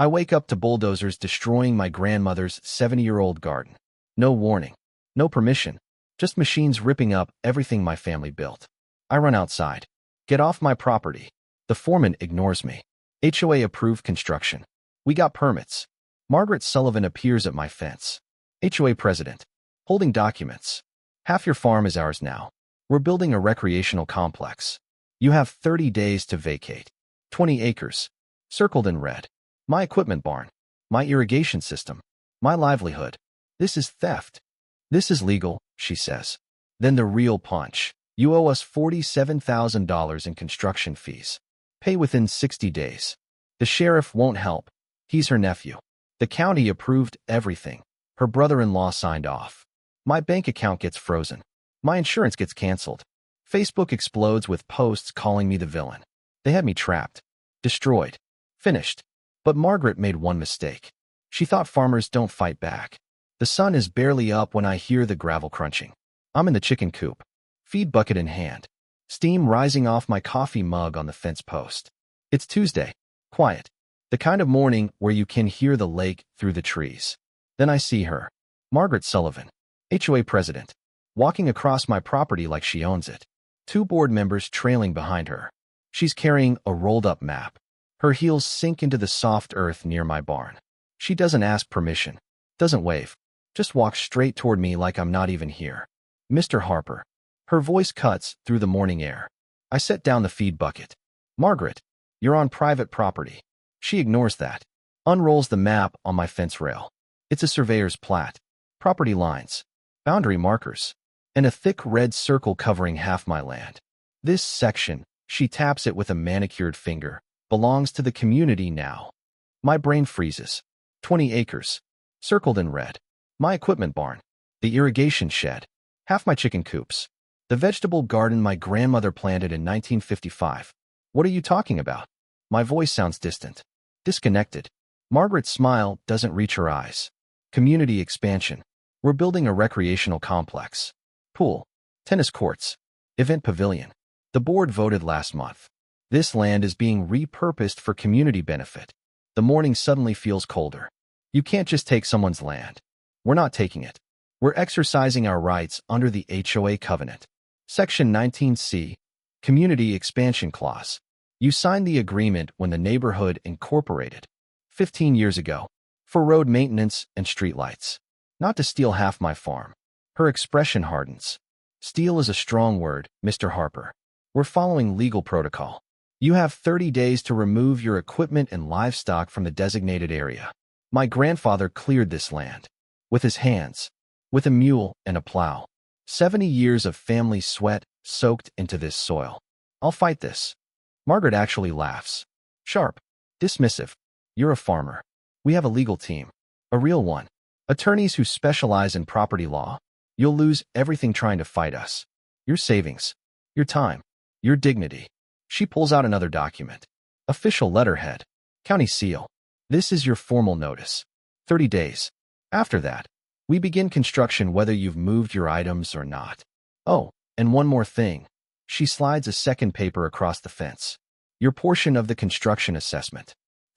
I wake up to bulldozers destroying my grandmother's 70-year-old garden. No warning, no permission, just machines ripping up everything my family built. I run outside. Get off my property. The foreman ignores me. HOA approved construction. We got permits. Margaret Sullivan appears at my fence. HOA president. Holding documents. Half your farm is ours now. We're building a recreational complex. You have 30 days to vacate. 20 acres. Circled in red. My equipment barn. My irrigation system. My livelihood. This is theft. This is legal, she says. Then the real punch. You owe us $47,000 in construction fees. Pay within 60 days. The sheriff won't help. He's her nephew. The county approved everything. Her brother-in-law signed off. My bank account gets frozen. My insurance gets canceled. Facebook explodes with posts calling me the villain. They had me trapped. Destroyed. Finished. But Margaret made one mistake. She thought farmers don't fight back. The sun is barely up when I hear the gravel crunching. I'm in the chicken coop. Feed bucket in hand. Steam rising off my coffee mug on the fence post. It's Tuesday. Quiet. The kind of morning where you can hear the lake through the trees. Then I see her. Margaret Sullivan, HOA president, walking across my property like she owns it. 2 board members trailing behind her. She's carrying a rolled-up map. Her heels sink into the soft earth near my barn. She doesn't ask permission. Doesn't wave. Just walks straight toward me like I'm not even here. Mr. Harper. Her voice cuts through the morning air. I set down the feed bucket. Margaret, you're on private property. She ignores that. Unrolls the map on my fence rail. It's a surveyor's plat. Property lines. Boundary markers. And a thick red circle covering half my land. This section, she taps it with a manicured finger, belongs to the community now. My brain freezes. 20 acres. Circled in red. My equipment barn. The irrigation shed. Half my chicken coops. The vegetable garden my grandmother planted in 1955. What are you talking about? My voice sounds distant. Disconnected. Margaret's smile doesn't reach her eyes. Community expansion. We're building a recreational complex. Pool. Tennis courts. Event pavilion. The board voted last month. This land is being repurposed for community benefit. The morning suddenly feels colder. You can't just take someone's land. We're not taking it. We're exercising our rights under the HOA covenant. Section 19C, Community Expansion Clause. You signed the agreement when the neighborhood incorporated. 15 years ago. For road maintenance and streetlights. Not to steal half my farm. Her expression hardens. Steal is a strong word, Mr. Harper. We're following legal protocol. You have 30 days to remove your equipment and livestock from the designated area. My grandfather cleared this land. With his hands. With a mule and a plow. 70 years of family sweat soaked into this soil. I'll fight this. Margaret actually laughs. Sharp. Dismissive. You're a farmer. We have a legal team. A real one. Attorneys who specialize in property law. You'll lose everything trying to fight us. Your savings. Your time. Your dignity. She pulls out another document. Official letterhead. County seal. This is your formal notice. 30 days. After that, we begin construction whether you've moved your items or not. Oh, and one more thing. She slides a second paper across the fence. Your portion of the construction assessment.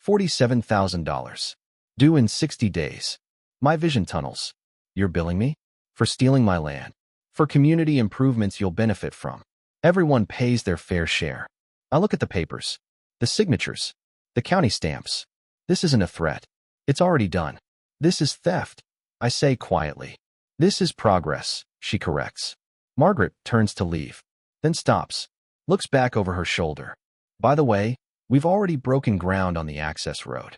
$47,000. Due in 60 days. My vision tunnels. You're billing me? For stealing my land. For community improvements you'll benefit from. Everyone pays their fair share. I look at the papers. The signatures. The county stamps. This isn't a threat. It's already done. This is theft. I say quietly. This is progress, she corrects. Margaret turns to leave. Then stops. Looks back over her shoulder. By the way, we've already broken ground on the access road.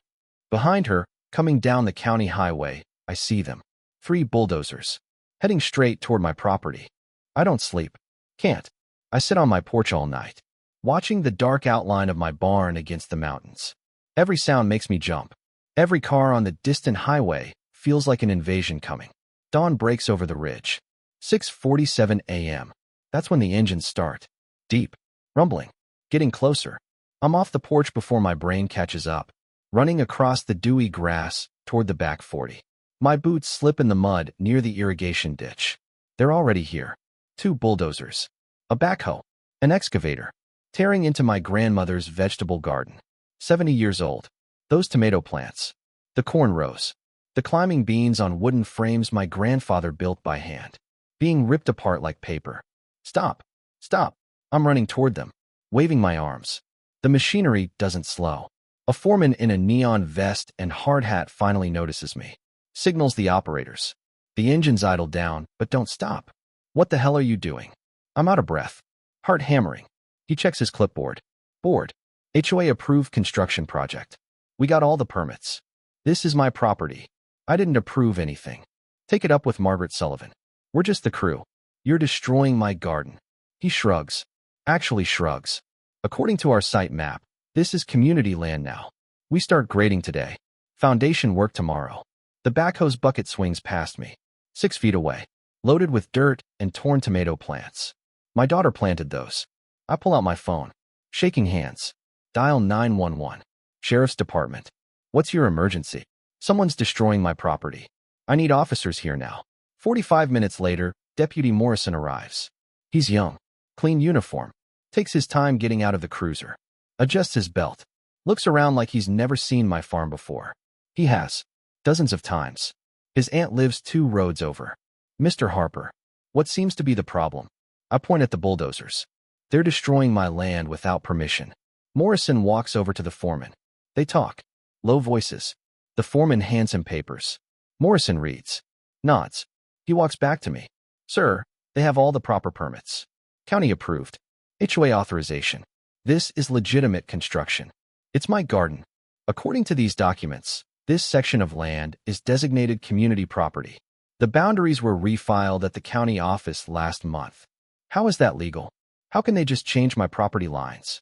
Behind her, coming down the county highway, I see them. 3 bulldozers. Heading straight toward my property. I don't sleep. Can't. I sit on my porch all night. Watching the dark outline of my barn against the mountains. Every sound makes me jump. Every car on the distant highway feels like an invasion coming. Dawn breaks over the ridge. 6:47 a.m. That's when the engines start. Deep. Rumbling. Getting closer. I'm off the porch before my brain catches up. Running across the dewy grass toward the back 40. My boots slip in the mud near the irrigation ditch. They're already here. 2 bulldozers. A backhoe. An excavator. Tearing into my grandmother's vegetable garden. 70 years old. Those tomato plants. The corn rows. The climbing beans on wooden frames my grandfather built by hand. Being ripped apart like paper. Stop! Stop! I'm running toward them, waving my arms. The machinery doesn't slow. A foreman in a neon vest and hard hat finally notices me. Signals the operators. The engines idle down, but don't stop. What the hell are you doing? I'm out of breath. Heart hammering. He checks his clipboard. Board. HOA approved construction project. We got all the permits. This is my property. I didn't approve anything. Take it up with Margaret Sullivan. We're just the crew. You're destroying my garden. He shrugs. Actually shrugs. According to our site map, this is community land now. We start grading today. Foundation work tomorrow. The backhoe's bucket swings past me, 6 feet away, loaded with dirt and torn tomato plants. My daughter planted those. I pull out my phone. Shaking hands. Dial 911. Sheriff's Department. What's your emergency? Someone's destroying my property. I need officers here now. 45 minutes later, Deputy Morrison arrives. He's young. Clean uniform. Takes his time getting out of the cruiser. Adjusts his belt. Looks around like he's never seen my farm before. He has. Dozens of times. His aunt lives 2 roads over. Mr. Harper. What seems to be the problem? I point at the bulldozers. They're destroying my land without permission. Morrison walks over to the foreman. They talk. Low voices. The foreman hands him papers. Morrison reads. Nods. He walks back to me. Sir, they have all the proper permits. County approved. HOA authorization. This is legitimate construction. It's my garden. According to these documents, this section of land is designated community property. The boundaries were refiled at the county office last month. How is that legal? How can they just change my property lines?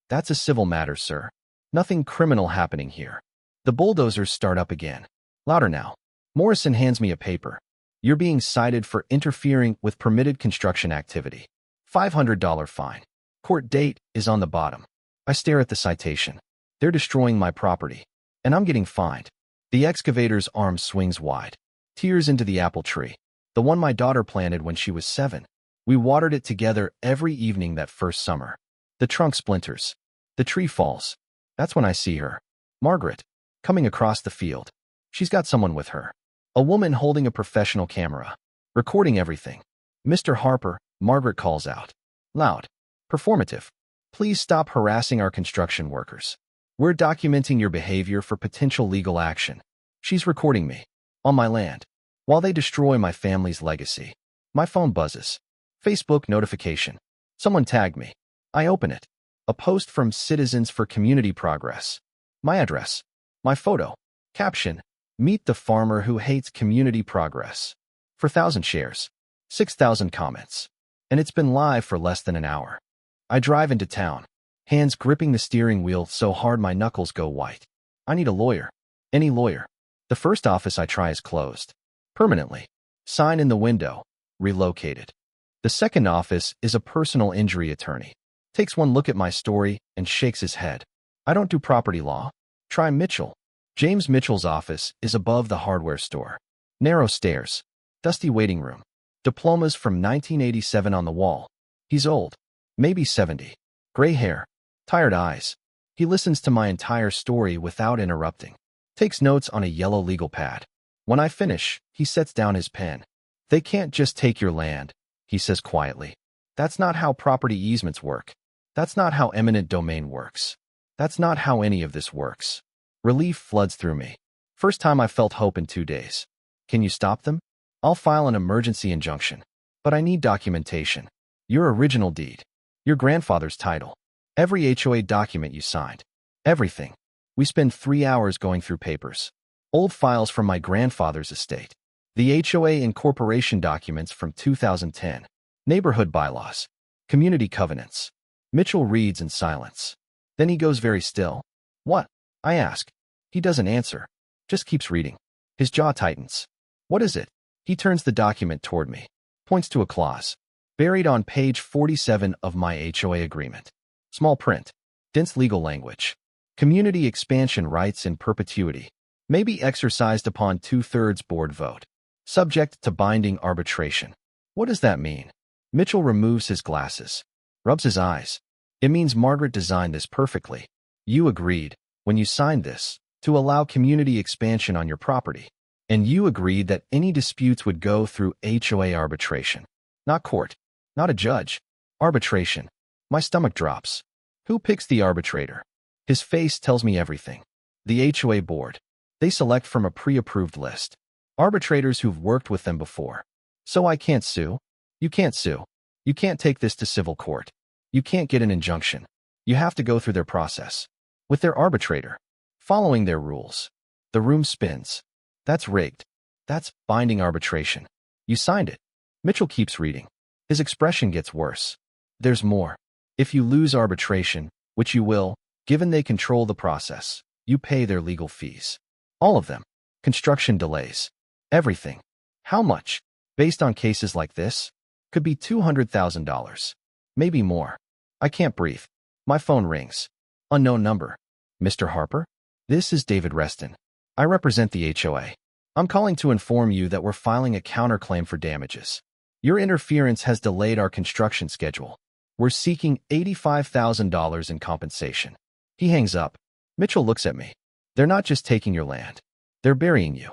That's a civil matter, sir. Nothing criminal happening here. The bulldozers start up again. Louder now. Morrison hands me a paper. You're being cited for interfering with permitted construction activity. $500 fine. Court date is on the bottom. I stare at the citation. They're destroying my property. And I'm getting fined. The excavator's arm swings wide. Tears into the apple tree. The one my daughter planted when she was 7. We watered it together every evening that first summer. The trunk splinters. The tree falls. That's when I see her. Margaret. Coming across the field. She's got someone with her. A woman holding a professional camera. Recording everything. Mr. Harper, Margaret calls out. Loud. Performative. Please stop harassing our construction workers. We're documenting your behavior for potential legal action. She's recording me. On my land. While they destroy my family's legacy. My phone buzzes. Facebook notification. Someone tagged me. I open it. A post from Citizens for Community Progress. My address. My photo. Caption. Meet the farmer who hates community progress. 4,000 shares. 6,000 comments. And it's been live for less than an hour. I drive into town. Hands gripping the steering wheel so hard my knuckles go white. I need a lawyer. Any lawyer. The first office I try is closed. Permanently. Sign in the window. Relocated. The second office is a personal injury attorney. Takes one look at my story and shakes his head. I don't do property law. Try Mitchell. James Mitchell's office is above the hardware store. Narrow stairs. Dusty waiting room. Diplomas from 1987 on the wall. He's old. Maybe 70. Gray hair. Tired eyes. He listens to my entire story without interrupting. Takes notes on a yellow legal pad. When I finish, he sets down his pen. They can't just take your land, he says quietly. That's not how property easements work. That's not how eminent domain works. That's not how any of this works. Relief floods through me. First time I felt hope in 2 days. Can you stop them? I'll file an emergency injunction. But I need documentation. Your original deed. Your grandfather's title. Every HOA document you signed. Everything. We spend 3 hours going through papers. Old files from my grandfather's estate. The HOA incorporation documents from 2010. Neighborhood bylaws. Community covenants. Mitchell reads in silence. Then he goes very still. What? I ask. He doesn't answer. Just keeps reading. His jaw tightens. What is it? He turns the document toward me. Points to a clause. Buried on page 47 of my HOA agreement. Small print. Dense legal language. Community expansion rights in perpetuity. May be exercised upon 2/3 board vote. Subject to binding arbitration. What does that mean? Mitchell removes his glasses. Rubs his eyes. It means Margaret designed this perfectly. You agreed, when you signed this, to allow community expansion on your property. And you agreed that any disputes would go through HOA arbitration. Not court. Not a judge. Arbitration. My stomach drops. Who picks the arbitrator? His face tells me everything. The HOA board. They select from a pre-approved list. Arbitrators who've worked with them before. So I can't sue? You can't sue. You can't take this to civil court. You can't get an injunction. You have to go through their process. With their arbitrator. Following their rules. The room spins. That's rigged. That's binding arbitration. You signed it. Mitchell keeps reading. His expression gets worse. There's more. If you lose arbitration, which you will, given they control the process, you pay their legal fees. All of them. Construction delays. Everything. How much? Based on cases like this, could be $200,000. Maybe more. I can't breathe. My phone rings. Unknown number. Mr. Harper? This is David Reston. I represent the HOA. I'm calling to inform you that we're filing a counterclaim for damages. Your interference has delayed our construction schedule. We're seeking $85,000 in compensation. He hangs up. Mitchell looks at me. They're not just taking your land. They're burying you.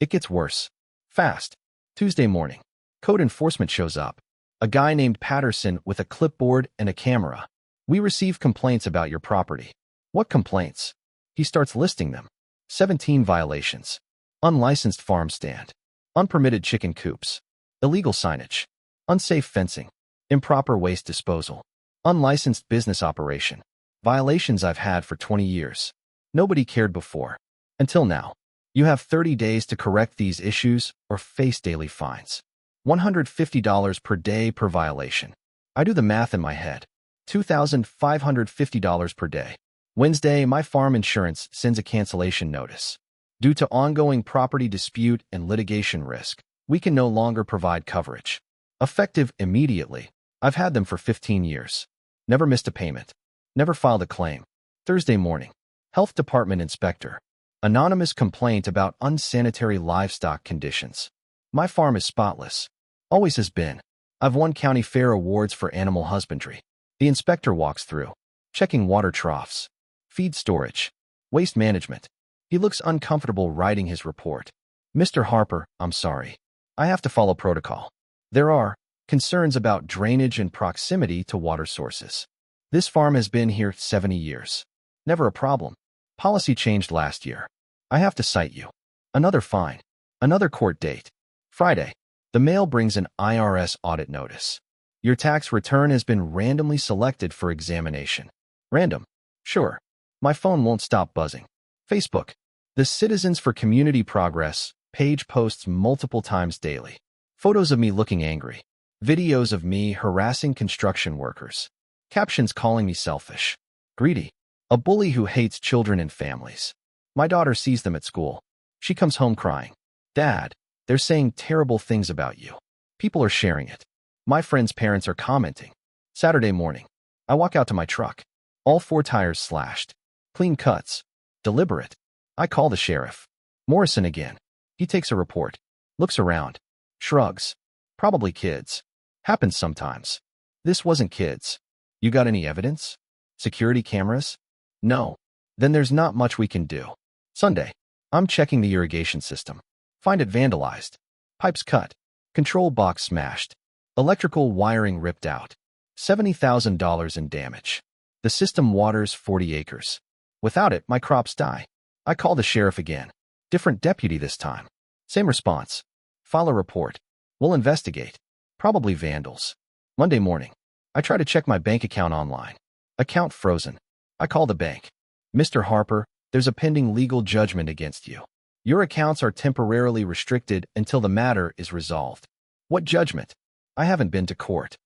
It gets worse. Fast. Tuesday morning. Code enforcement shows up. A guy named Patterson with a clipboard and a camera. We receive complaints about your property. What complaints? He starts listing them. 17 violations. Unlicensed farm stand. Unpermitted chicken coops. Illegal signage. Unsafe fencing. Improper waste disposal. Unlicensed business operation. Violations I've had for 20 years. Nobody cared before. Until now. You have 30 days to correct these issues or face daily fines. $150 per day per violation. I do the math in my head. $2,550 per day. Wednesday, my farm insurance sends a cancellation notice. Due to ongoing property dispute and litigation risk, we can no longer provide coverage. Effective immediately. I've had them for 15 years. Never missed a payment. Never filed a claim. Thursday morning. Health Department inspector. Anonymous complaint about unsanitary livestock conditions. My farm is spotless. Always has been. I've won county fair awards for animal husbandry. The inspector walks through. Checking water troughs. Feed storage. Waste management. He looks uncomfortable writing his report. Mr. Harper, I'm sorry. I have to follow protocol. There are concerns about drainage and proximity to water sources. This farm has been here 70 years. Never a problem. Policy changed last year. I have to cite you. Another fine. Another court date. Friday. The mail brings an IRS audit notice. Your tax return has been randomly selected for examination. Random. Sure. My phone won't stop buzzing. Facebook. The Citizens for Community Progress page posts multiple times daily. Photos of me looking angry. Videos of me harassing construction workers. Captions calling me selfish. Greedy. A bully who hates children and families. My daughter sees them at school. She comes home crying. Dad, they're saying terrible things about you. People are sharing it. My friends' parents are commenting. Saturday morning. I walk out to my truck. All 4 tires slashed. Clean cuts. Deliberate. I call the sheriff. Morrison again. He takes a report. Looks around. Shrugs. Probably kids. Happens sometimes. This wasn't kids. You got any evidence? Security cameras? No. Then there's not much we can do. Sunday. I'm checking the irrigation system. Find it vandalized. Pipes cut. Control box smashed. Electrical wiring ripped out. $70,000 in damage. The system waters 40 acres. Without it, my crops die. I call the sheriff again. Different deputy this time. Same response. File a report. We'll investigate. Probably vandals. Monday morning. I try to check my bank account online. Account frozen. I call the bank. Mr. Harper, there's a pending legal judgment against you. Your accounts are temporarily restricted until the matter is resolved. What judgment? I haven't been to court.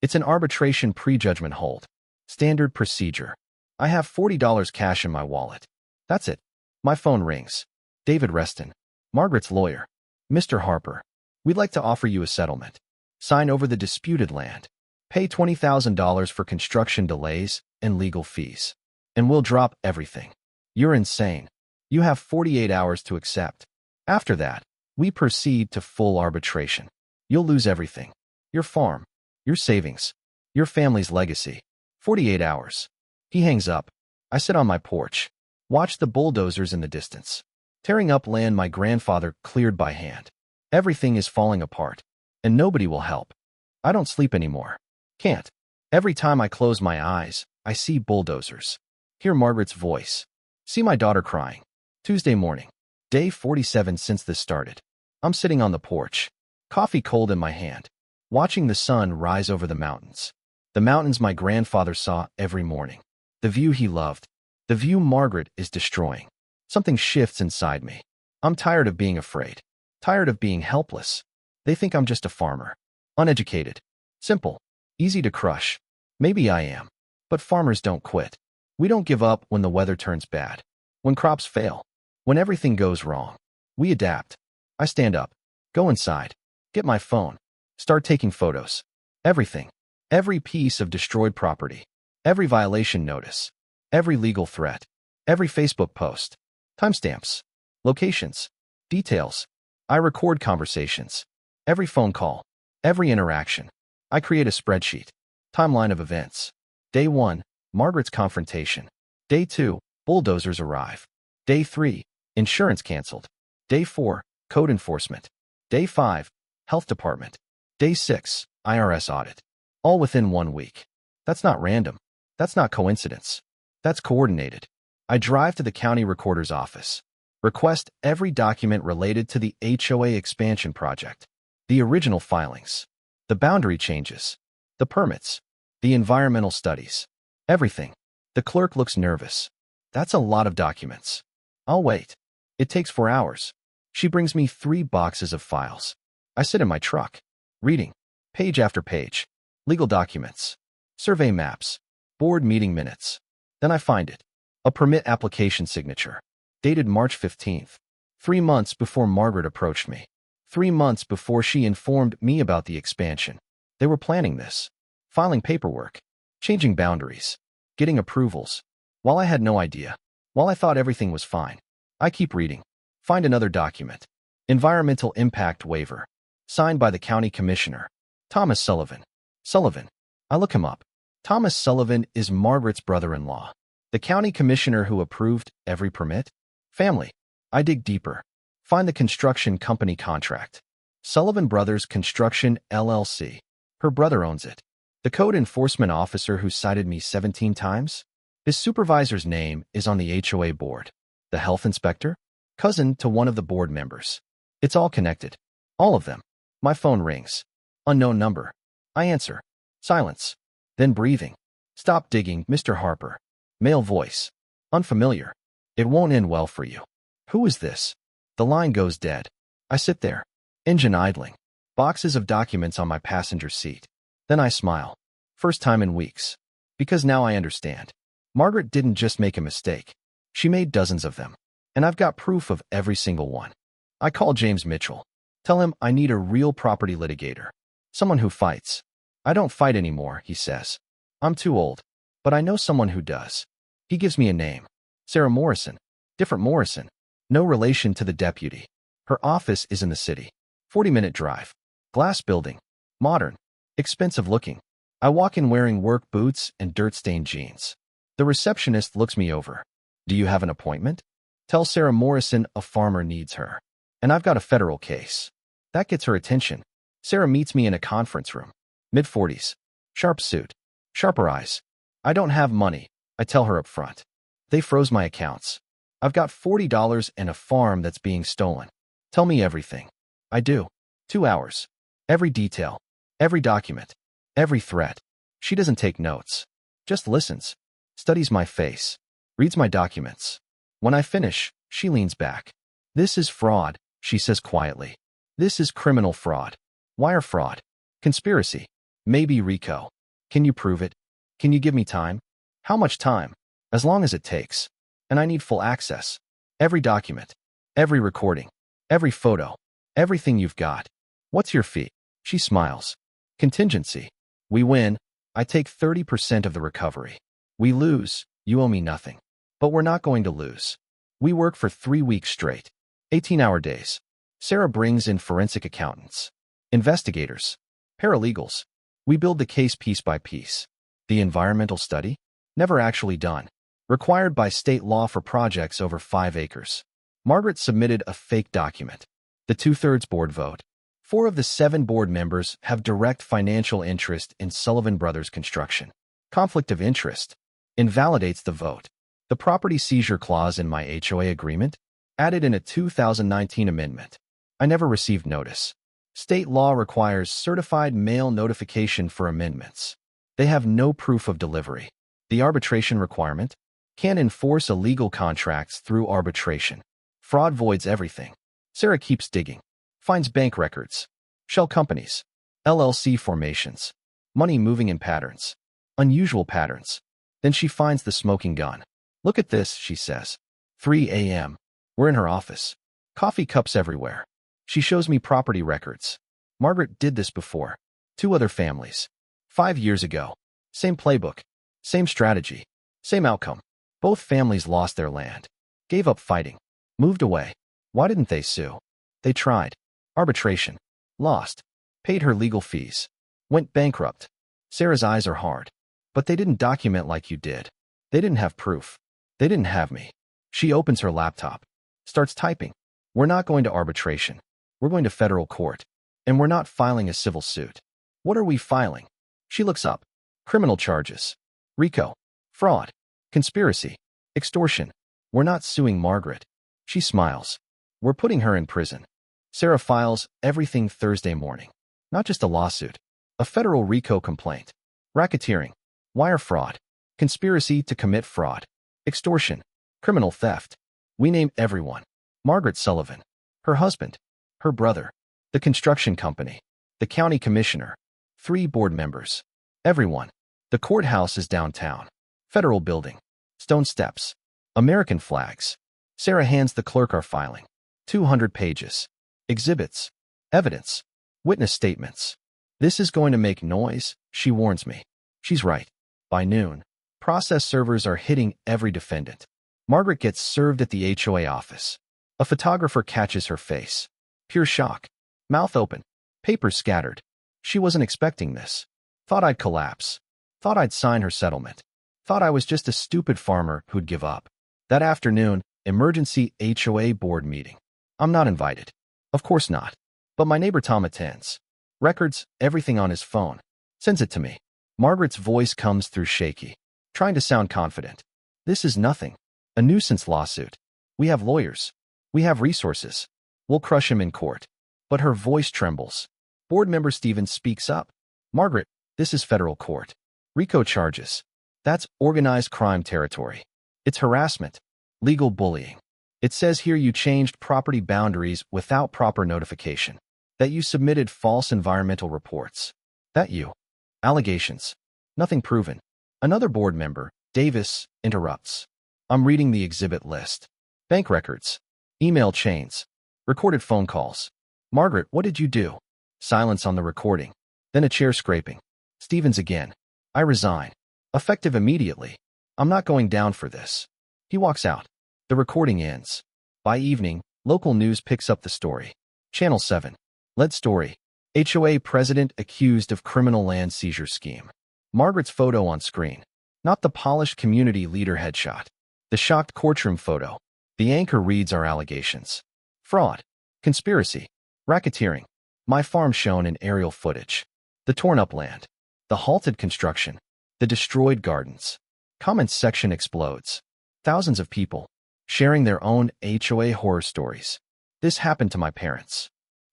It's an arbitration pre-judgment hold. Standard procedure. I have $40 cash in my wallet. That's it. My phone rings. David Reston. Margaret's lawyer. Mr. Harper, we'd like to offer you a settlement. Sign over the disputed land. Pay $20,000 for construction delays and legal fees. And we'll drop everything. You're insane. You have 48 hours to accept. After that, we proceed to full arbitration. You'll lose everything. Your farm, your savings, your family's legacy. 48 hours. He hangs up. I sit on my porch. Watch the bulldozers in the distance. Tearing up land my grandfather cleared by hand. Everything is falling apart, and nobody will help. I don't sleep anymore. Can't. Every time I close my eyes, I see bulldozers. Hear Margaret's voice. See my daughter crying. Tuesday morning. Day 47 since this started. I'm sitting on the porch, coffee cold in my hand, watching the sun rise over the mountains. The mountains my grandfather saw every morning. The view he loved. The view Margaret is destroying. Something shifts inside me. I'm tired of being afraid. Tired of being helpless. They think I'm just a farmer. Uneducated. Simple. Easy to crush. Maybe I am. But farmers don't quit. We don't give up when the weather turns bad. When crops fail. When everything goes wrong. We adapt. I stand up. Go inside. Get my phone. Start taking photos. Everything. Every piece of destroyed property. Every violation notice. Every legal threat. Every Facebook post. Timestamps. Locations. Details. I record conversations. Every phone call. Every interaction. I create a spreadsheet. Timeline of events. Day 1. Margaret's confrontation. Day 2. Bulldozers arrive. Day 3. Insurance canceled. Day 4. Code enforcement. Day 5. Health department. Day 6. IRS audit. All within 1 week. That's not random. That's not coincidence. That's coordinated. I drive to the county recorder's office. Request every document related to the HOA expansion project. The original filings. The boundary changes. The permits. The environmental studies. Everything. The clerk looks nervous. That's a lot of documents. I'll wait. It takes 4 hours. She brings me 3 boxes of files. I sit in my truck, reading, page after page. Legal documents. Survey maps. Board meeting minutes. Then I find it. A permit application signature. Dated March 15th. 3 months before Margaret approached me. 3 months before she informed me about the expansion. They were planning this. Filing paperwork. Changing boundaries. Getting approvals. While I had no idea. While I thought everything was fine. I keep reading. Find another document. Environmental impact waiver. Signed by the county commissioner. Thomas Sullivan. Sullivan. I look him up. Thomas Sullivan is Margaret's brother-in-law. The county commissioner who approved every permit. Family. I dig deeper. Find the construction company contract. Sullivan Brothers Construction, LLC. Her brother owns it. The code enforcement officer who cited me 17 times? His supervisor's name is on the HOA board. The health inspector? Cousin to one of the board members. It's all connected. All of them. My phone rings. Unknown number. I answer. Silence. Then breathing. Stop digging, Mr. Harper. Male voice. Unfamiliar. It won't end well for you. Who is this? The line goes dead. I sit there. Engine idling. Boxes of documents on my passenger seat. Then I smile. First time in weeks. Because now I understand. Margaret didn't just make a mistake. She made dozens of them. And I've got proof of every single one. I call James Mitchell. Tell him I need a real property litigator. Someone who fights. I don't fight anymore, he says. I'm too old. But I know someone who does. He gives me a name. Sarah Morrison. Different Morrison. No relation to the deputy. Her office is in the city. 40-minute drive. Glass building. Modern. Expensive looking. I walk in wearing work boots and dirt-stained jeans. The receptionist looks me over. Do you have an appointment? Tell Sarah Morrison a farmer needs her. And I've got a federal case. That gets her attention. Sarah meets me in a conference room. Mid-40s. Sharp suit. Sharper eyes. I don't have money, I tell her up front. They froze my accounts. I've got $40 and a farm that's being stolen. Tell me everything. I do. 2 hours. Every detail. Every document. Every threat. She doesn't take notes. Just listens. Studies my face. Reads my documents. When I finish, she leans back. This is fraud, she says quietly. This is criminal fraud. Wire fraud. Conspiracy. Maybe RICO. Can you prove it? Can you give me time? How much time? As long as it takes. And I need full access. Every document. Every recording. Every photo. Everything you've got. What's your fee? She smiles. Contingency. We win. I take 30% of the recovery. We lose. You owe me nothing. But we're not going to lose. We work for 3 weeks straight. 18-hour days. Sarah brings in forensic accountants. Investigators. Paralegals. We build the case piece by piece. The environmental study? Never actually done. required by state law for projects over 5 acres. Margaret submitted a fake document. The 2/3 board vote. 4 of the 7 board members have direct financial interest in Sullivan Brothers construction. Conflict of interest. Invalidates the vote. The property seizure clause in my HOA agreement, added in a 2019 amendment. I never received notice. State law requires certified mail notification for amendments. They have no proof of delivery. The arbitration requirement. Can't enforce illegal contracts through arbitration. Fraud voids everything. Sarah keeps digging. Finds bank records. Shell companies. LLC formations. Money moving in patterns. Unusual patterns. Then she finds the smoking gun. Look at this, she says. 3 a.m. We're in her office. Coffee cups everywhere. She shows me property records. Margaret did this before. 2 other families. 5 years ago. Same playbook. Same strategy. Same outcome. Both families lost their land. Gave up fighting. Moved away. Why didn't they sue? They tried. Arbitration. Lost. Paid her legal fees. Went bankrupt. Sarah's eyes are hard. But they didn't document like you did. They didn't have proof. They didn't have me. She opens her laptop. Starts typing. We're not going to arbitration. We're going to federal court. And we're not filing a civil suit. What are we filing? She looks up. Criminal charges. RICO. Fraud. Conspiracy. Extortion. We're not suing Margaret. She smiles. We're putting her in prison. Sarah files everything Thursday morning. Not just a lawsuit. A federal RICO complaint. Racketeering. Wire fraud. Conspiracy to commit fraud. Extortion. Criminal theft. We name everyone. Margaret Sullivan. Her husband. Her brother. The construction company. The county commissioner. 3 board members. Everyone. The courthouse is downtown. Federal building. Stone steps. American flags. Sarah hands the clerk our filing. 200 pages. Exhibits. Evidence. Witness statements. This is going to make noise, she warns me. She's right. By noon, process servers are hitting every defendant. Margaret gets served at the HOA office. A photographer catches her face. Pure shock. Mouth open. Papers scattered. She wasn't expecting this. Thought I'd collapse. Thought I'd sign her settlement. Thought I was just a stupid farmer who'd give up. That afternoon, emergency HOA board meeting. I'm not invited. Of course not. But my neighbor Tom attends. Records everything on his phone. Sends it to me. Margaret's voice comes through shaky. Trying to sound confident. This is nothing. A nuisance lawsuit. We have lawyers. We have resources. We'll crush him in court. But her voice trembles. Board member Stevens speaks up. Margaret, this is federal court. RICO charges. That's organized crime territory. It's harassment. Legal bullying. It says here you changed property boundaries without proper notification. That you submitted false environmental reports. That you. Allegations. Nothing proven. Another board member, Davis, interrupts. I'm reading the exhibit list. Bank records. Email chains. Recorded phone calls. Margaret, what did you do? Silence on the recording. Then a chair scraping. Stevens again. I resign. Effective immediately. I'm not going down for this. He walks out. The recording ends. By evening, local news picks up the story. Channel 7. Lead story. HOA president accused of criminal land seizure scheme. Margaret's photo on screen. Not the polished community leader headshot. The shocked courtroom photo. The anchor reads our allegations. Fraud. Conspiracy. Racketeering. My farm shown in aerial footage. The torn up land. The halted construction. The destroyed gardens. Comments section explodes. Thousands of people sharing their own HOA horror stories. This happened to my parents.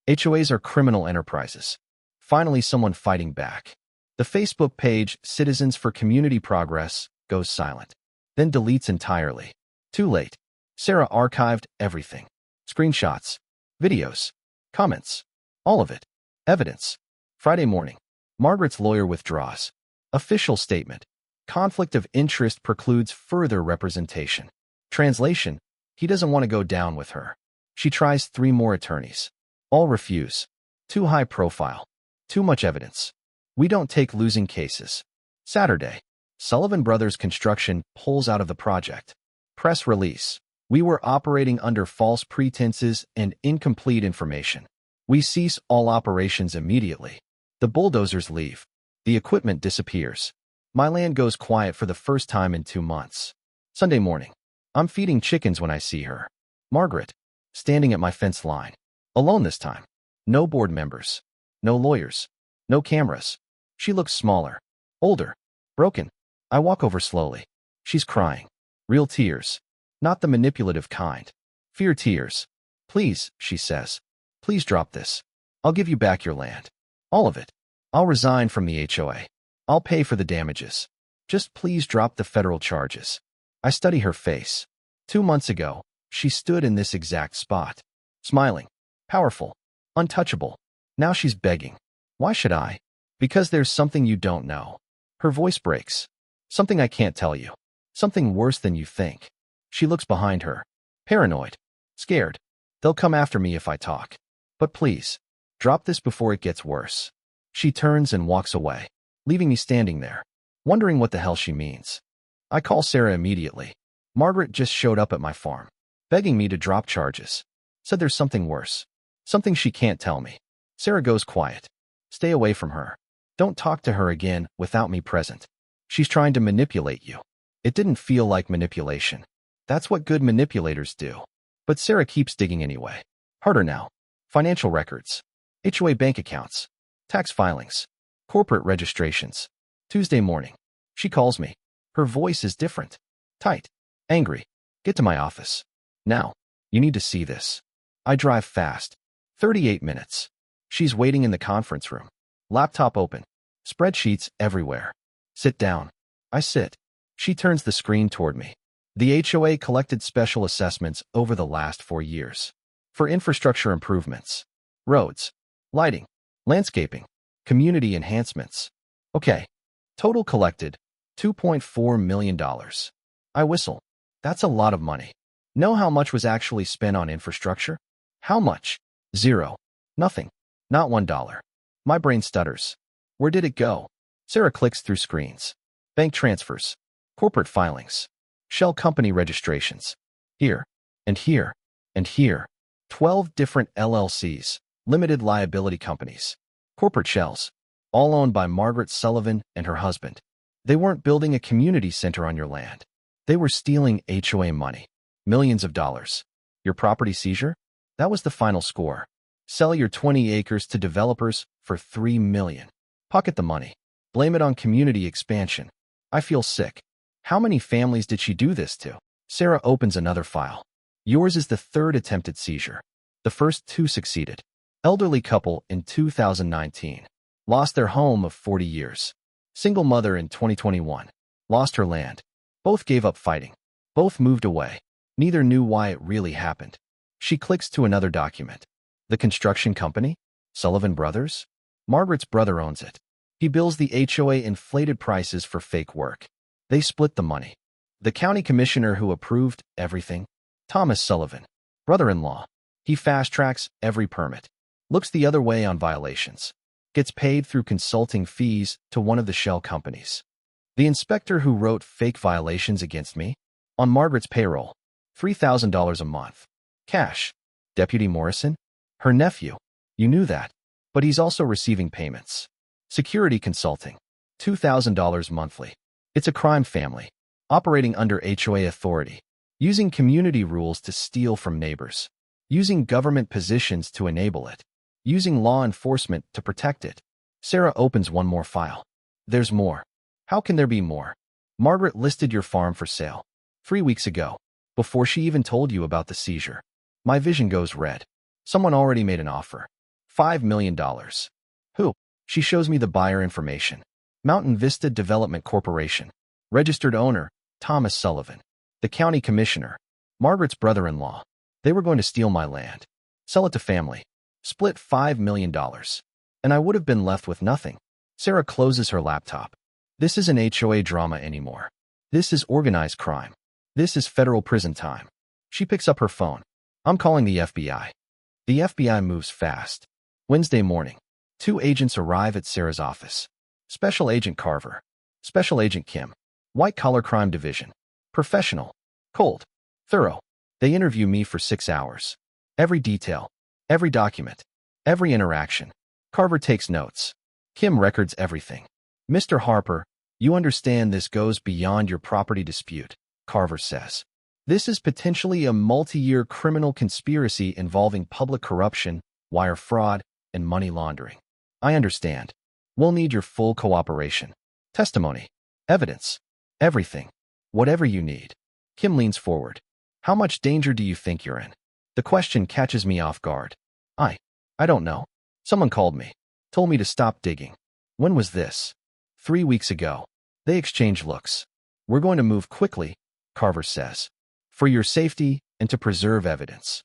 HOAs are criminal enterprises. Finally, someone fighting back. The Facebook page, Citizens for Community Progress, goes silent. Then deletes entirely. Too late. Sarah archived everything. Screenshots. Videos. Comments. All of it. Evidence. Friday morning. Margaret's lawyer withdraws. Official statement. Conflict of interest precludes further representation. Translation. He doesn't want to go down with her. She tries 3 more attorneys. All refuse. Too high profile. Too much evidence. We don't take losing cases. Saturday. Sullivan Brothers Construction pulls out of the project. Press release. We were operating under false pretenses and incomplete information. We cease all operations immediately. The bulldozers leave. The equipment disappears. My land goes quiet for the first time in 2 months. Sunday morning. I'm feeding chickens when I see her. Margaret, standing at my fence line. Alone this time. No board members. No lawyers. No cameras. She looks smaller. Older. Broken. I walk over slowly. She's crying. Real tears. Not the manipulative kind. Fear tears. Please, she says. Please drop this. I'll give you back your land. All of it. I'll resign from the HOA. I'll pay for the damages. Just please drop the federal charges. I study her face. 2 months ago, she stood in this exact spot. Smiling. Powerful. Untouchable. Now she's begging. Why should I? Because there's something you don't know. Her voice breaks. Something I can't tell you. Something worse than you think. She looks behind her. Paranoid. Scared. They'll come after me if I talk. But please, drop this before it gets worse. She turns and walks away, leaving me standing there, wondering what the hell she means. I call Sarah immediately. Margaret just showed up at my farm, begging me to drop charges. Said there's something worse. Something she can't tell me. Sarah goes quiet. Stay away from her. Don't talk to her again without me present. She's trying to manipulate you. It didn't feel like manipulation. That's what good manipulators do. But Sarah keeps digging anyway. Harder now. Financial records. HOA bank accounts. Tax filings. Corporate registrations. Tuesday morning. She calls me. Her voice is different. Tight. Angry. Get to my office. Now. You need to see this. I drive fast. 38 minutes. She's waiting in the conference room. Laptop open. Spreadsheets everywhere. Sit down. I sit. She turns the screen toward me. The HOA collected special assessments over the last 4 years. For infrastructure improvements. Roads. Lighting. Landscaping. Community enhancements. Okay. Total collected. $2.4 million. I whistle. That's a lot of money. Know how much was actually spent on infrastructure? How much? Zero. Nothing. Not $1. My brain stutters. Where did it go? Sarah clicks through screens. Bank transfers. Corporate filings. Shell company registrations. Here. And here. And here. 12 different LLCs. Limited liability companies. Corporate shells. All owned by Margaret Sullivan and her husband. They weren't building a community center on your land. They were stealing HOA money. Millions of dollars. Your property seizure? That was the final score. Sell your 20 acres to developers for $3 million. Pocket the money. Blame it on community expansion. I feel sick. How many families did she do this to? Sarah opens another file. Yours is the 3rd attempted seizure. The first 2 succeeded. Elderly couple in 2019. Lost their home of 40 years. Single mother in 2021. Lost her land. Both gave up fighting. Both moved away. Neither knew why it really happened. She clicks to another document. The construction company? Sullivan Brothers? Margaret's brother owns it. He bills the HOA inflated prices for fake work. They split the money. The county commissioner who approved everything? Thomas Sullivan. Brother-in-law. He fast-tracks every permit. Looks the other way on violations. Gets paid through consulting fees to one of the shell companies. The inspector who wrote fake violations against me? On Margaret's payroll. $3,000 a month. Cash. Deputy Morrison? Her nephew. You knew that. But he's also receiving payments. Security consulting. $2,000 monthly. It's a crime family. Operating under HOA authority. Using community rules to steal from neighbors. Using government positions to enable it. Using law enforcement to protect it. Sarah opens one more file. There's more. How can there be more? Margaret listed your farm for sale 3 weeks ago, before she even told you about the seizure. My vision goes red. Someone already made an offer. $5 million. Who? She shows me the buyer information. Mountain Vista Development Corporation. Registered owner, Thomas Sullivan. The county commissioner. Margaret's brother-in-law. They were going to steal my land. Sell it to family. Split $5 million. And I would have been left with nothing. Sarah closes her laptop. This isn't HOA drama anymore. This is organized crime. This is federal prison time. She picks up her phone. I'm calling the FBI. The FBI moves fast. Wednesday morning. 2 agents arrive at Sarah's office. Special Agent Carver. Special Agent Kim. White-collar crime division. Professional. Cold. Thorough. They interview me for 6 hours. Every detail. Every document. Every interaction. Carver takes notes. Kim records everything. Mr. Harper, you understand this goes beyond your property dispute. Carver says. This is potentially a multi-year criminal conspiracy involving public corruption, wire fraud, and money laundering. I understand. We'll need your full cooperation. Testimony. Evidence. Everything. Whatever you need. Kim leans forward. How much danger do you think you're in? The question catches me off guard. I don't know. Someone called me. Told me to stop digging. When was this? 3 weeks ago. They exchange looks. We're going to move quickly, Carver says. For your safety and to preserve evidence.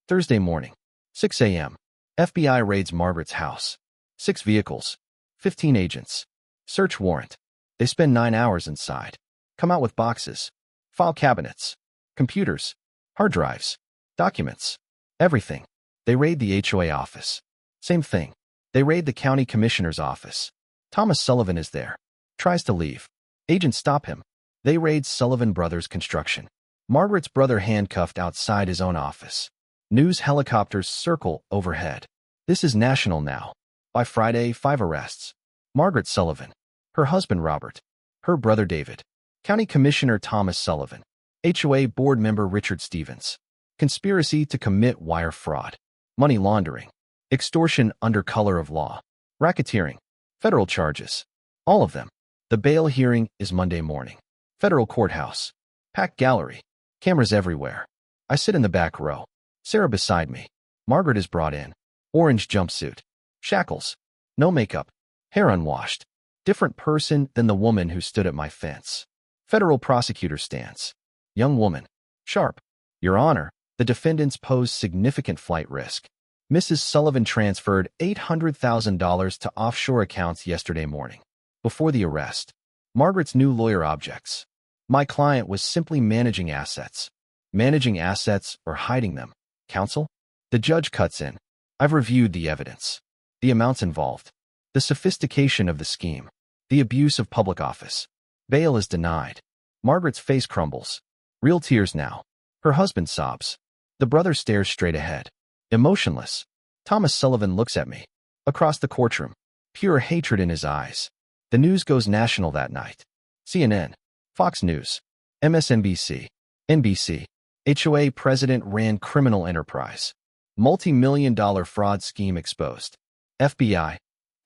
Thursday morning. 6 a.m. FBI raids Margaret's house. 6 vehicles. 15 agents. Search warrant. They spend 9 hours inside. Come out with boxes. File cabinets. Computers. Hard drives. Documents. Everything. They raid the HOA office. Same thing. They raid the county commissioner's office. Thomas Sullivan is there. Tries to leave. Agents stop him. They raid Sullivan Brothers Construction. Margaret's brother handcuffed outside his own office. News helicopters circle overhead. This is national now. By Friday, 5 arrests. Margaret Sullivan. Her husband Robert. Her brother David. County Commissioner Thomas Sullivan. HOA board member Richard Stevens. Conspiracy to commit wire fraud. Money laundering. Extortion under color of law. Racketeering. Federal charges. All of them. The bail hearing is Monday morning. Federal courthouse. Packed gallery. Cameras everywhere. I sit in the back row. Sarah beside me. Margaret is brought in. Orange jumpsuit. Shackles. No makeup. Hair unwashed. Different person than the woman who stood at my fence. Federal prosecutor stands. Young woman. Sharp. Your Honor, the defendants pose significant flight risk. Mrs. Sullivan transferred $800,000 to offshore accounts yesterday morning. Before the arrest, Margaret's new lawyer objects. My client was simply managing assets. Managing assets or hiding them. Counsel? The judge cuts in. I've reviewed the evidence. The amounts involved. The sophistication of the scheme. The abuse of public office. Bail is denied. Margaret's face crumbles. Real tears now. Her husband sobs. The brother stares straight ahead. Emotionless. Thomas Sullivan looks at me. Across the courtroom. Pure hatred in his eyes. The news goes national that night. CNN. Fox News. MSNBC. NBC. HOA president ran criminal enterprise. Multi-million-dollar fraud scheme exposed. FBI.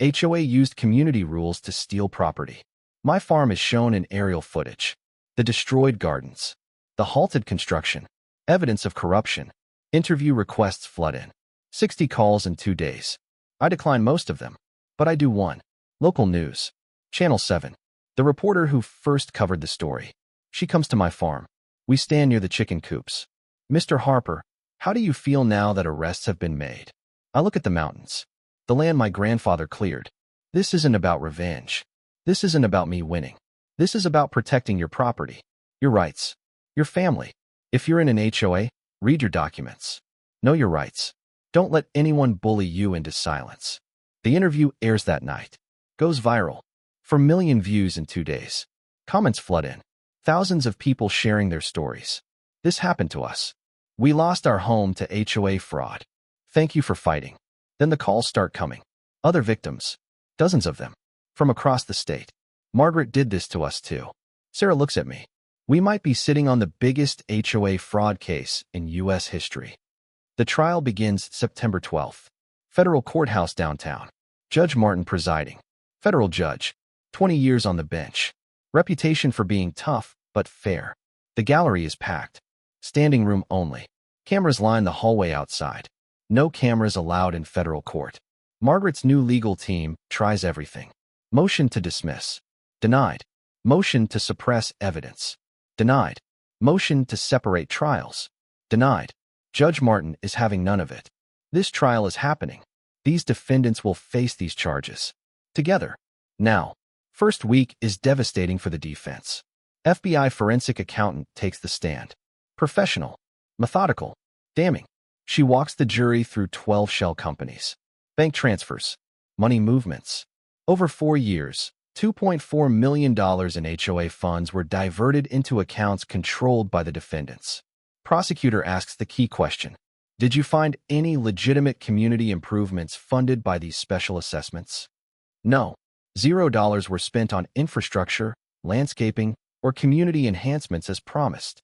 HOA used community rules to steal property. My farm is shown in aerial footage. The destroyed gardens. The halted construction. Evidence of corruption. Interview requests flood in. 60 calls in 2 days. I decline most of them. But I do one. Local news. Channel 7. The reporter who first covered the story. She comes to my farm. We stand near the chicken coops. Mr. Harper, how do you feel now that arrests have been made? I look at the mountains. The land my grandfather cleared. This isn't about revenge. This isn't about me winning. This is about protecting your property. Your rights. Your family. If you're in an HOA, read your documents. Know your rights. Don't let anyone bully you into silence. The interview airs that night. Goes viral. 4 million views in 2 days. Comments flood in. Thousands of people sharing their stories. This happened to us. We lost our home to HOA fraud. Thank you for fighting. Then the calls start coming. Other victims. Dozens of them. From across the state. Margaret did this to us too. Sarah looks at me. We might be sitting on the biggest HOA fraud case in U.S. history. The trial begins September 12th. Federal courthouse downtown. Judge Martin presiding. Federal judge. 20 years on the bench. Reputation for being tough, but fair. The gallery is packed. Standing room only. Cameras line the hallway outside. No cameras allowed in federal court. Margaret's new legal team tries everything. Motion to dismiss. Denied. Motion to suppress evidence. Denied. Motion to separate trials. Denied. Judge Martin is having none of it. This trial is happening. These defendants will face these charges. Together. Now. First week is devastating for the defense. FBI forensic accountant takes the stand. Professional. Methodical. Damning. She walks the jury through 12 shell companies. Bank transfers. Money movements. Over 4 years, $2.4 million in HOA funds were diverted into accounts controlled by the defendants. Prosecutor asks the key question. Did you find any legitimate community improvements funded by these special assessments? No. $0 were spent on infrastructure, landscaping, or community enhancements as promised?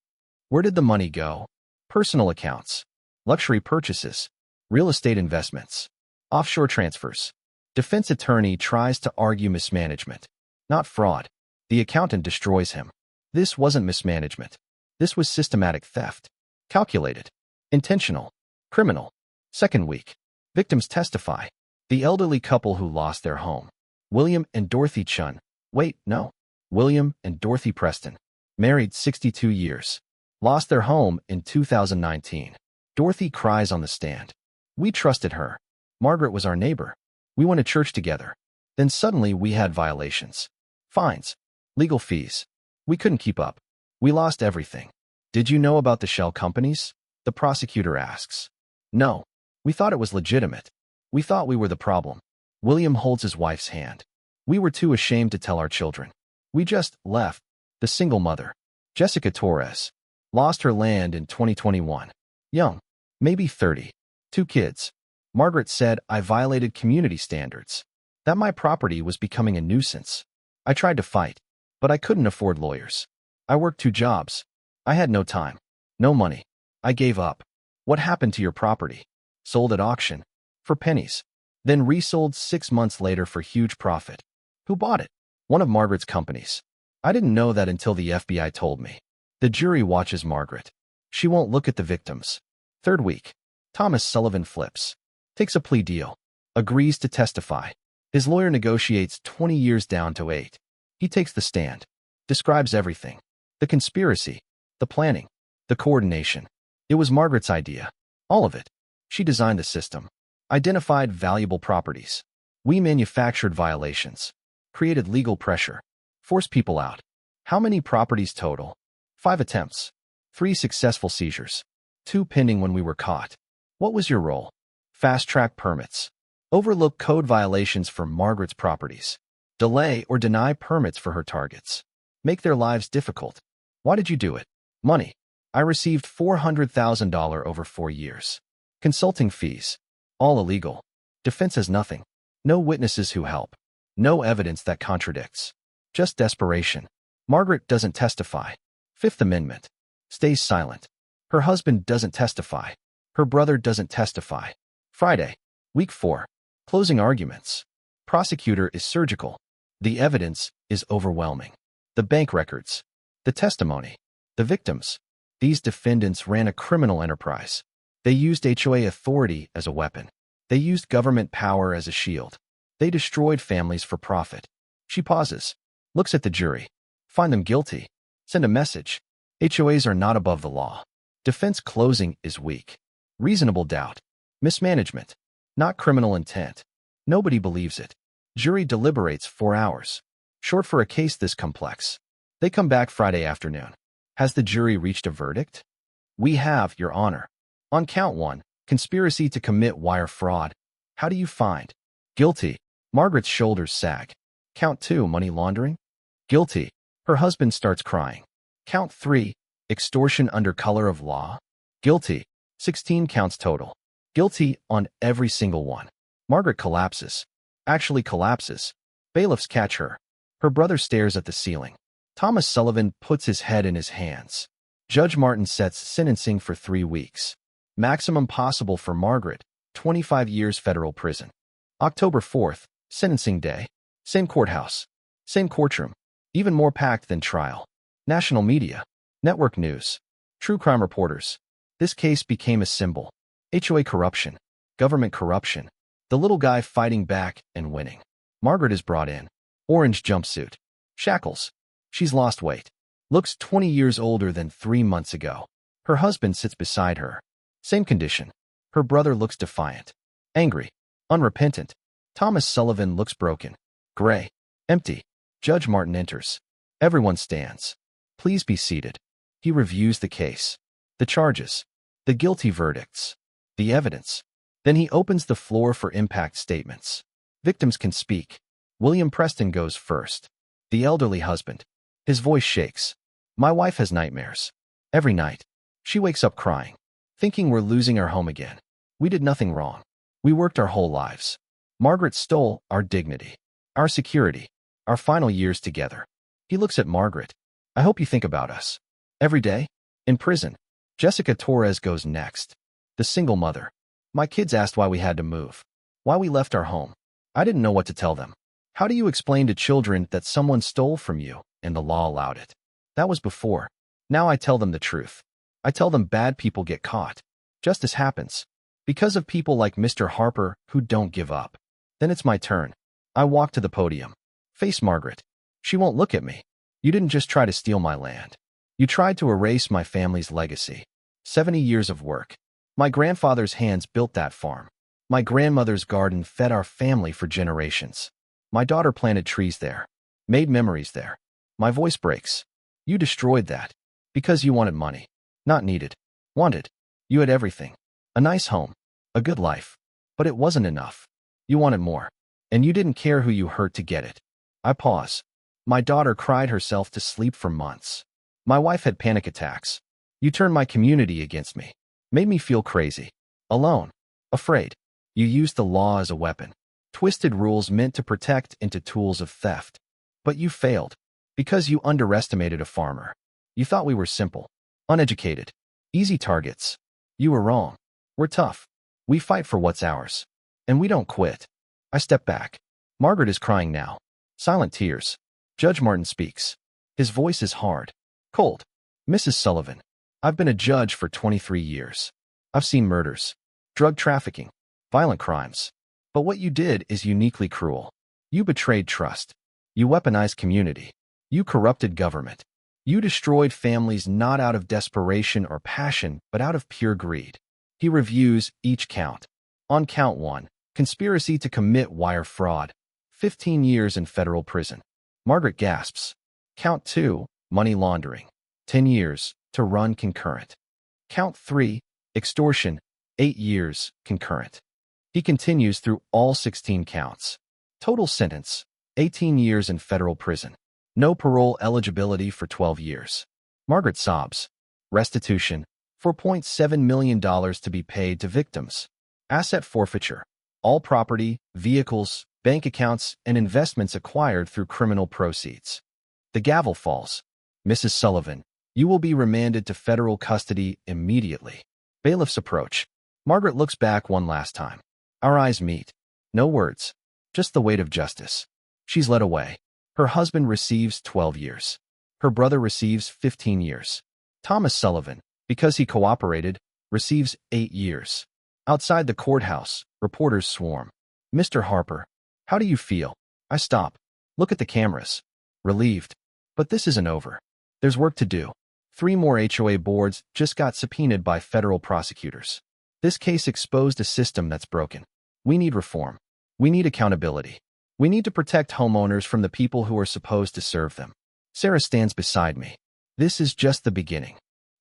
Where did the money go? Personal accounts, luxury purchases, real estate investments, offshore transfers. Defense attorney tries to argue mismanagement, not fraud. The accountant destroys him. This wasn't mismanagement. This was systematic theft. Calculated. Intentional. Criminal. Second week. Victims testify. The elderly couple who lost their home. William and Dorothy Chun. Wait, no. William and Dorothy Preston. Married 62 years. Lost their home in 2019. Dorothy cries on the stand. We trusted her. Margaret was our neighbor. We went to church together. Then suddenly we had violations. Fines. Legal fees. We couldn't keep up. We lost everything. Did you know about the shell companies? The prosecutor asks. No. We thought it was legitimate. We thought we were the problem. William holds his wife's hand. We were too ashamed to tell our children. We just left. The single mother. Jessica Torres. Lost her land in 2021. Young. Maybe 30. 2 kids. Margaret said I violated community standards. That my property was becoming a nuisance. I tried to fight, but I couldn't afford lawyers. I worked 2 jobs. I had no time. No money. I gave up. What happened to your property? Sold at auction. For pennies. Then resold 6 months later for huge profit. Who bought it? One of Margaret's companies. I didn't know that until the FBI told me. The jury watches Margaret. She won't look at the victims. Third week. Thomas Sullivan flips. Takes a plea deal. Agrees to testify. His lawyer negotiates 20 years down to 8. He takes the stand. Describes everything. The conspiracy. The planning. The coordination. It was Margaret's idea. All of it. She designed the system. Identified valuable properties. We manufactured violations. Created legal pressure. Forced people out. How many properties total? 5 attempts. 3 successful seizures. 2 pending when we were caught. What was your role? Fast-track permits. Overlook code violations for Margaret's properties. Delay or deny permits for her targets. Make their lives difficult. Why did you do it? Money. I received $400,000 over 4 years. Consulting fees. All illegal. Defense has nothing. No witnesses who help. No evidence that contradicts. Just desperation. Margaret doesn't testify. Fifth Amendment. Stays silent. Her husband doesn't testify. Her brother doesn't testify. Friday. Week 4. Closing arguments. Prosecutor is surgical. The evidence is overwhelming. The bank records. The testimony. The victims. These defendants ran a criminal enterprise. They used HOA authority as a weapon. They used government power as a shield. They destroyed families for profit. She pauses. Looks at the jury. Find them guilty. Send a message. HOAs are not above the law. Defense closing is weak. Reasonable doubt. Mismanagement. Not criminal intent. Nobody believes it. Jury deliberates 4 hours. Short for a case this complex. They come back Friday afternoon. Has the jury reached a verdict? We have, Your Honor. On count 1, conspiracy to commit wire fraud. How do you find? Guilty. Margaret's shoulders sag. Count 2, money laundering. Guilty. Her husband starts crying. Count 3, extortion under color of law. Guilty. 16 counts total. Guilty on every single one. Margaret collapses. Actually collapses. Bailiffs catch her. Her brother stares at the ceiling. Thomas Sullivan puts his head in his hands. Judge Martin sets sentencing for 3 weeks. Maximum possible for Margaret, 25 years federal prison. October 4th, sentencing day. Same courthouse. Same courtroom. Even more packed than trial. National media. Network news. True crime reporters. This case became a symbol. HOA corruption. Government corruption. The little guy fighting back and winning. Margaret is brought in. Orange jumpsuit. Shackles. She's lost weight. Looks 20 years older than 3 months ago. Her husband sits beside her. Same condition. Her brother looks defiant. Angry. Unrepentant. Thomas Sullivan looks broken. Gray. Empty. Judge Martin enters. Everyone stands. Please be seated. He reviews the case. The charges. The guilty verdicts. The evidence. Then he opens the floor for impact statements. Victims can speak. William Preston goes first. The elderly husband. His voice shakes. My wife has nightmares. Every night. She wakes up crying. Thinking we're losing our home again. We did nothing wrong. We worked our whole lives. Margaret stole our dignity. Our security. Our final years together. He looks at Margaret. I hope you think about us. Every day? In prison. Jessica Torres goes next. The single mother. My kids asked why we had to move. Why we left our home. I didn't know what to tell them. How do you explain to children that someone stole from you and the law allowed it? That was before. Now I tell them the truth. I tell them bad people get caught. Justice happens. Because of people like Mr. Harper who don't give up. Then it's my turn. I walk to the podium. Face Margaret. She won't look at me. You didn't just try to steal my land. You tried to erase my family's legacy. 70 years of work. My grandfather's hands built that farm. My grandmother's garden fed our family for generations. My daughter planted trees there. Made memories there. My voice breaks. You destroyed that. Because you wanted money. Not needed. Wanted. You had everything. A nice home. A good life. But it wasn't enough. You wanted more. And you didn't care who you hurt to get it. I pause. My daughter cried herself to sleep for months. My wife had panic attacks. You turned my community against me. Made me feel crazy. Alone. Afraid. You used the law as a weapon. Twisted rules meant to protect into tools of theft. But you failed. Because you underestimated a farmer. You thought we were simple. Uneducated. Easy targets. You were wrong. We're tough. We fight for what's ours. And we don't quit. I step back. Margaret is crying now. Silent tears. Judge Martin speaks. His voice is hard. Cold. Mrs. Sullivan. I've been a judge for 23 years. I've seen murders. Drug trafficking. Violent crimes. But what you did is uniquely cruel. You betrayed trust. You weaponized community. You corrupted government. You destroyed families not out of desperation or passion, but out of pure greed. He reviews each count. On count 1, conspiracy to commit wire fraud. 15 years in federal prison. Margaret gasps. Count 2, money laundering. 10 years to run concurrent. Count 3, extortion. 8 years concurrent. He continues through all 16 counts. Total sentence, 18 years in federal prison. No parole eligibility for 12 years. Margaret sobs. Restitution, $4.7 million to be paid to victims. Asset forfeiture. All property, vehicles, bank accounts, and investments acquired through criminal proceeds. The gavel falls. Mrs. Sullivan, you will be remanded to federal custody immediately. Bailiffs approach. Margaret looks back one last time. Our eyes meet. No words. Just the weight of justice. She's led away. Her husband receives 12 years. Her brother receives 15 years. Thomas Sullivan, because he cooperated, receives 8 years. Outside the courthouse, reporters swarm. Mr. Harper, how do you feel? I stop. Look at the cameras. Relieved. But this isn't over. There's work to do. 3 more HOA boards just got subpoenaed by federal prosecutors. This case exposed a system that's broken. We need reform. We need accountability. We need to protect homeowners from the people who are supposed to serve them. Sarah stands beside me. This is just the beginning.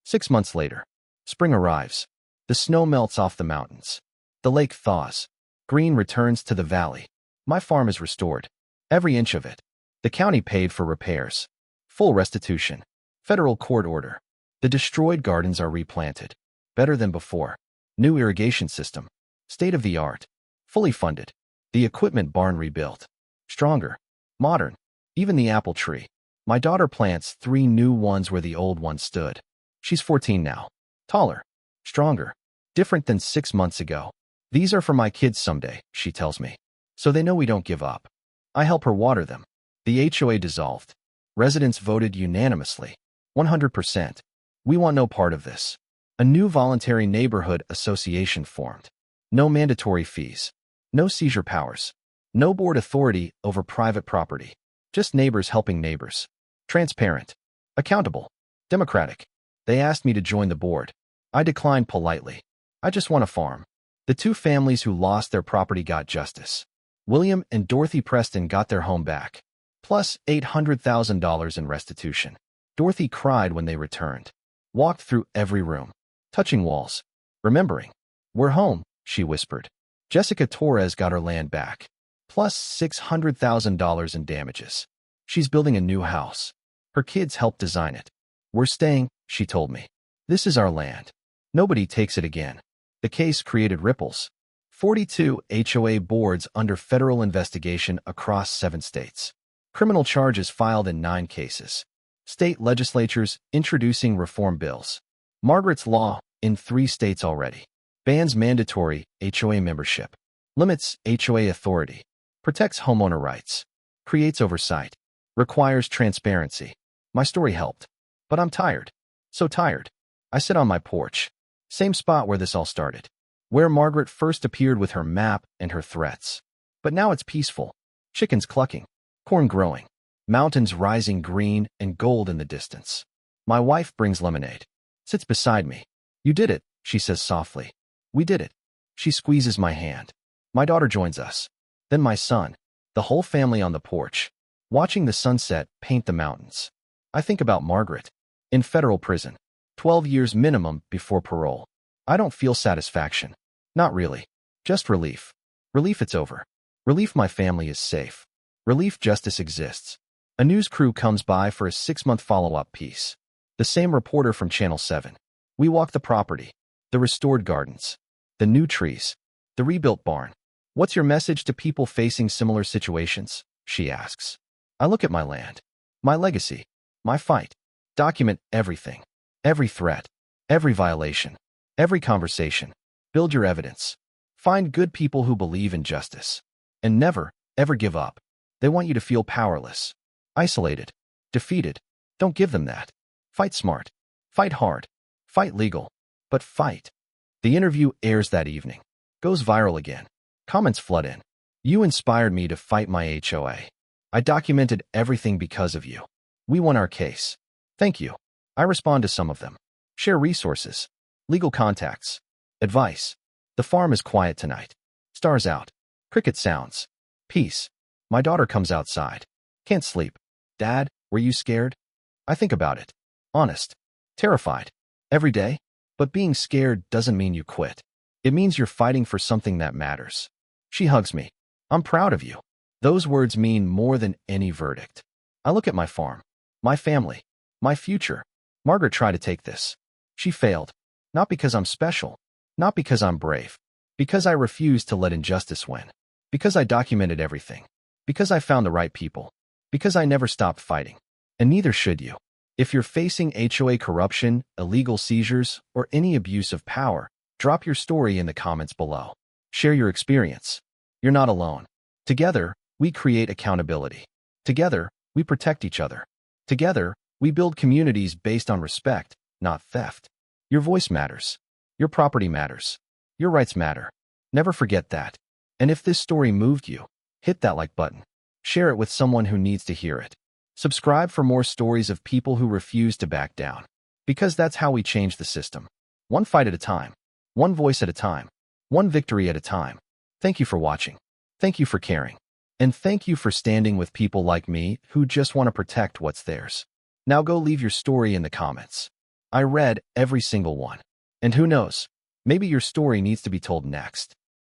6 months later. Spring arrives. The snow melts off the mountains. The lake thaws. Green returns to the valley. My farm is restored. Every inch of it. The county paid for repairs. Full restitution. Federal court order. The destroyed gardens are replanted. Better than before. New irrigation system. State-of-the-art. Fully funded. The equipment barn rebuilt. Stronger. Modern. Even the apple tree. My daughter plants 3 new ones where the old one stood. She's 14 now. Taller. Stronger. Different than 6 months ago. These are for my kids someday, she tells me. So they know we don't give up. I help her water them. The HOA dissolved. Residents voted unanimously. 100%. We want no part of this. A new voluntary neighborhood association formed. No mandatory fees. No seizure powers. No board authority over private property. Just neighbors helping neighbors. Transparent. Accountable. Democratic. They asked me to join the board. I declined politely. I just want a farm. The 2 families who lost their property got justice. William and Dorothy Preston got their home back. Plus $800,000 in restitution. Dorothy cried when they returned. Walked through every room. Touching walls. Remembering. We're home, she whispered. Jessica Torres got her land back. Plus $600,000 in damages. She's building a new house. Her kids helped design it. We're staying, she told me. This is our land. Nobody takes it again. The case created ripples. 42 HOA boards under federal investigation across 7 states. Criminal charges filed in 9 cases. State legislatures introducing reform bills. Margaret's Law in 3 states already. Bans mandatory HOA membership. Limits HOA authority. Protects homeowner rights. Creates oversight. Requires transparency. My story helped. But I'm tired. So tired. I sit on my porch. Same spot where this all started. Where Margaret first appeared with her map and her threats. But now it's peaceful. Chickens clucking. Corn growing. Mountains rising green and gold in the distance. My wife brings lemonade. Sits beside me. You did it, she says softly. We did it. She squeezes my hand. My daughter joins us. Then my son. The whole family on the porch. Watching the sunset paint the mountains. I think about Margaret. In federal prison. 12 years minimum before parole. I don't feel satisfaction. Not really. Just relief. Relief it's over. Relief my family is safe. Relief justice exists. A news crew comes by for a 6-month follow-up piece. The same reporter from Channel 7. We walk the property. The restored gardens. The new trees. The rebuilt barn. What's your message to people facing similar situations? She asks. I look at my land. My legacy. My fight. Document everything. Every threat. Every violation. Every conversation. Build your evidence. Find good people who believe in justice. And never, ever give up. They want you to feel powerless. Isolated. Defeated. Don't give them that. Fight smart. Fight hard. Fight legal. But fight. The interview airs that evening. Goes viral again. Comments flood in. You inspired me to fight my HOA. I documented everything because of you. We won our case. Thank you. I respond to some of them. Share resources. Legal contacts. Advice. The farm is quiet tonight. Stars out. Cricket sounds. Peace. My daughter comes outside. Can't sleep. Dad, were you scared? I think about it. Honest. Terrified. Every day. But being scared doesn't mean you quit. It means you're fighting for something that matters. She hugs me. I'm proud of you. Those words mean more than any verdict. I look at my farm. My family. My future. Margaret tried to take this. She failed. Not because I'm special. Not because I'm brave. Because I refused to let injustice win. Because I documented everything. Because I found the right people. Because I never stopped fighting. And neither should you. If you're facing HOA corruption, illegal seizures, or any abuse of power, drop your story in the comments below. Share your experience. You're not alone. Together, we create accountability. Together, we protect each other. Together, we build communities based on respect, not theft. Your voice matters. Your property matters. Your rights matter. Never forget that. And if this story moved you, hit that like button. Share it with someone who needs to hear it. Subscribe for more stories of people who refuse to back down. Because that's how we change the system. One fight at a time. One voice at a time. One victory at a time. Thank you for watching. Thank you for caring. And thank you for standing with people like me who just want to protect what's theirs. Now go leave your story in the comments. I read every single one. And who knows, maybe your story needs to be told next.